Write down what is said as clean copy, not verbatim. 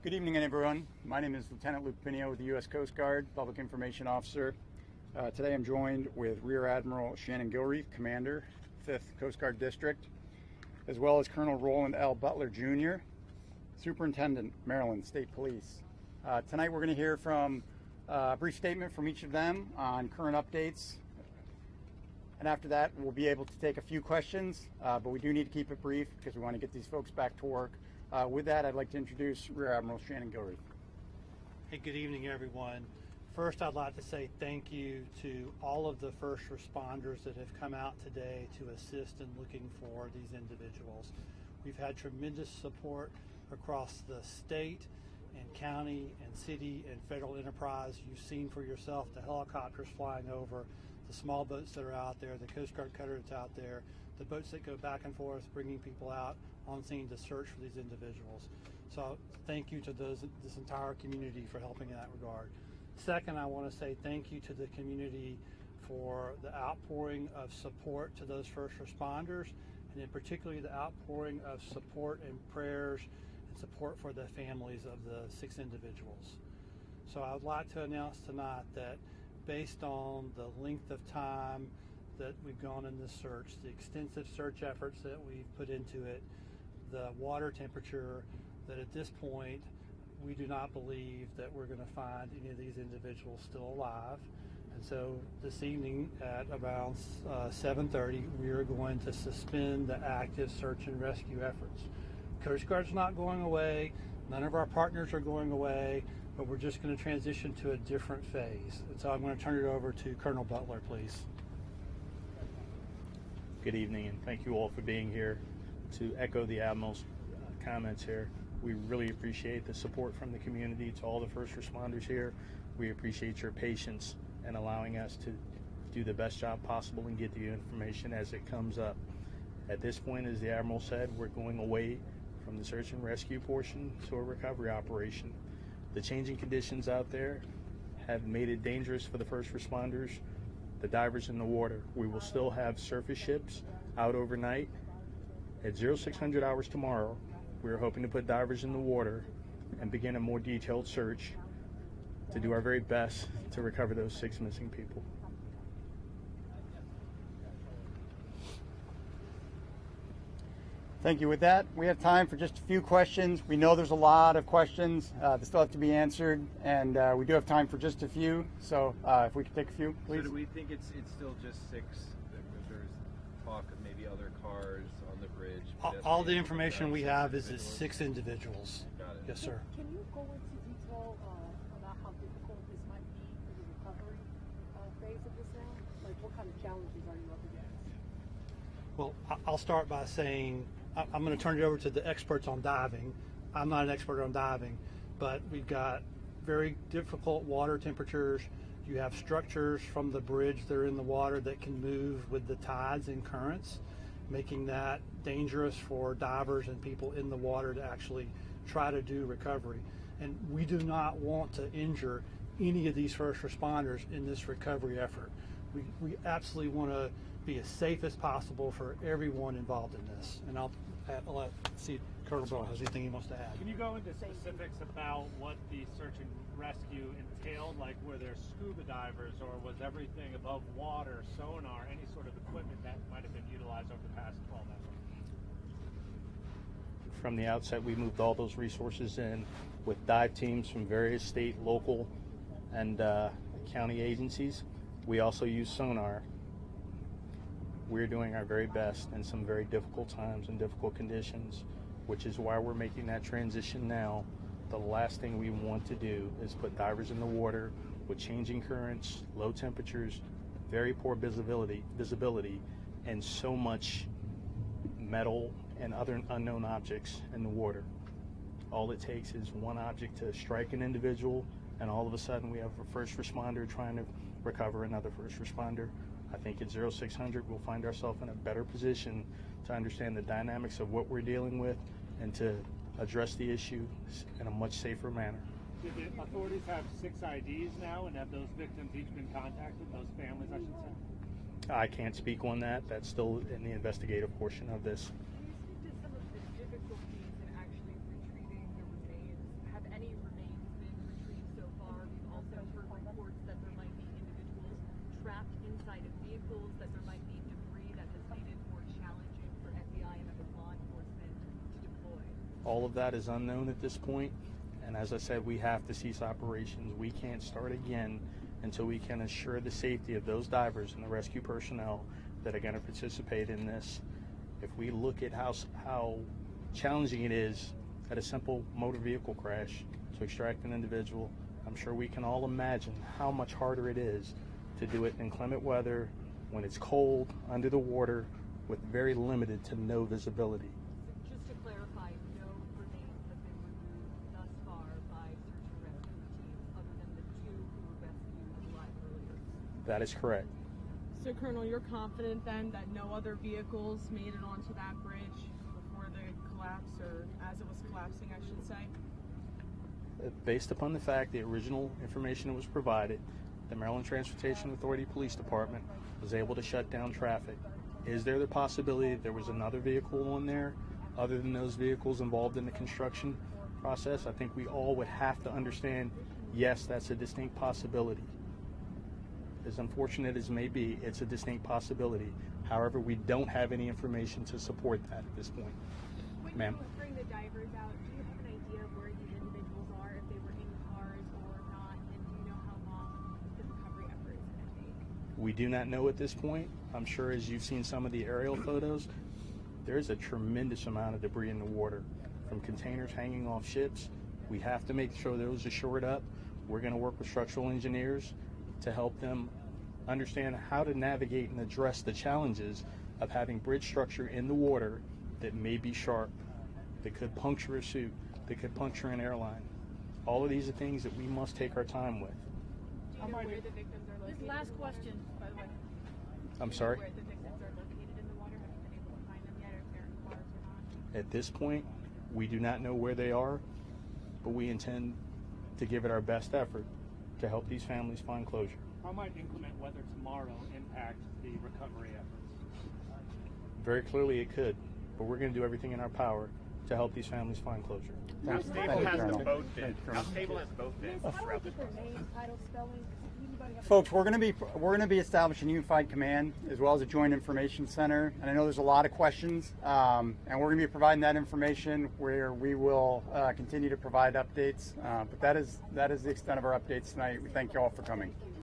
Good evening, everyone. My name is Lieutenant Luke Pinio with the U.S. Coast Guard, Public Information Officer. Today I'm joined with Rear Admiral Shannon Gilreath, Commander, 5th Coast Guard District, as well as Colonel Roland L. Butler, Jr., Superintendent, Maryland State Police. Tonight we're going to hear from a brief statement from each of them on current updates. And after that, we'll be able to take a few questions, but we do need to keep it brief because we want to get these folks back to work. With that, I'd like to introduce Rear Admiral Shannon Gilreath. Hey, good evening, everyone. First, I'd like to say thank you to all of the first responders that have come out today to assist in looking for these individuals. We've had tremendous support across the state and county and city and federal enterprise. You've seen for yourself the helicopters flying over, the small boats that are out there, the Coast Guard cutter that's out there, the boats that go back and forth bringing people out on scene to search for these individuals. So thank you to this entire community for helping in that regard. Second, I want to say thank you to the community for the outpouring of support to those first responders, and in particularly the outpouring of support and prayers and support for the families of the 6 individuals. So I would like to announce tonight that based on the length of time that we've gone in this search, the extensive search efforts that we've put into it, the water temperature, that at this point we do not believe that we're going to find any of these individuals still alive. And so this evening at around 7:30, we are going to suspend the active search and rescue efforts. Coast Guard's not going away, none of our partners are going away, but we're just going to transition to a different phase. And so I'm going to turn it over to Colonel Butler, please. Good evening, and thank you all for being here. To echo the Admiral's comments here, we really appreciate the support from the community. To all the first responders here, we appreciate your patience and allowing us to do the best job possible and get the information as it comes up. At this point, as the Admiral said, we're going away from the search and rescue portion to a recovery operation. The changing conditions out there have made it dangerous for the first responders, the divers in the water. We will still have surface ships out overnight. At 0600 hours tomorrow, we're hoping to put divers in the water and begin a more detailed search to do our very best to recover those 6 missing people. Thank you. With that, we have time for just a few questions. We know there's a lot of questions that still have to be answered, and we do have time for just a few. So if we could take a few, please. So do we think it's still just 6? There's talk of maybe other cars on the bridge. All the information we have is 6 individuals. Got it. Yes, sir. Can you go into detail about how difficult this might be for the recovery phase of this now? Like, what kind of challenges are you up against? Well, I'll start by saying I'm going to turn it over to the experts on diving. I'm not an expert on diving, but we've got very difficult water temperatures. You have structures from the bridge that are in the water that can move with the tides and currents, making that dangerous for divers and people in the water to actually try to do recovery. And we do not want to injure any of these first responders in this recovery effort. We absolutely want to be as safe as possible for everyone involved in this. And I'll let see if Colonel Bell has anything he wants to add. Can you go into specifics about what the search and rescue entailed? Like, were there scuba divers, or was everything above water, sonar, any sort of equipment that might have been utilized over the past 12 hours? From the outset, we moved all those resources in with dive teams from various state, local, and county agencies. We also use sonar. We're doing our very best in some very difficult times and difficult conditions, which is why we're making that transition now. The last thing we want to do is put divers in the water with changing currents, low temperatures, very poor visibility, and so much metal and other unknown objects in the water. All it takes is one object to strike an individual, and all of a sudden we have a first responder trying to recover another first responder. I think at 0600 we'll find ourselves in a better position to understand the dynamics of what we're dealing with and to address the issue in a much safer manner. Did the authorities have 6 IDs now, and have those victims each been contacted, those families, I should say? I can't speak on that. That's still in the investigative portion of this. Can you speak to some of the difficulties in actually retrieving the remains? Have any All of that is unknown at this point, and as I said, we have to cease operations. We can't start again until we can assure the safety of those divers and the rescue personnel that are going to participate in this. If we look at how challenging it is at a simple motor vehicle crash to extract an individual, I'm sure we can all imagine how much harder it is to do it in inclement weather, when it's cold, under the water, with very limited to no visibility. Just to clarify, no remains have been removed thus far by search and rescue teams other than the two who were rescued alive earlier. That is correct. So, Colonel, you're confident then that no other vehicles made it onto that bridge before the collapse, or as it was collapsing, I should say? Based upon the fact the original information that was provided, the Maryland Transportation Authority Police Department was able to shut down traffic. Is there the possibility that there was another vehicle on there other than those vehicles involved in the construction process? I think we all would have to understand, yes, that's a distinct possibility. As unfortunate as it may be, it's a distinct possibility. However, we don't have any information to support that at this point. Ma'am? When you bring the divers out, do you have an idea of where these individuals are, if they were in cars or not, and do you know how long the recovery effort is going to take? We do not know at this point. I'm sure as you've seen some of the aerial photos, there is a tremendous amount of debris in the water from containers hanging off ships. We have to make sure those are shored up. We're going to work with structural engineers to help them understand how to navigate and address the challenges of having bridge structure in the water that may be sharp, that could puncture a suit, that could puncture an airline. All of these are things that we must take our time with. Do you know where the victims are located? This last in the water? question, by the way. I'm sorry? Where the victims are located in the water? Have you been able to find them yet, or if they're in cars or not? At this point, we do not know where they are, but we intend to give it our best effort to help these families find closure. How might inclement weather tomorrow impact the recovery efforts? Very clearly it could, but we're going to do everything in our power to help these families find closure. How Stable has the boat been? How stable has the boat been How do we throughout this get their process? name, title, spelling? Does anybody have a- Folks, we're going to be establishing a unified command as well as a joint information center, and I know there's a lot of questions, and we're going to be providing that information where we will continue to provide updates. But that is the extent of our updates tonight. We thank you all for coming.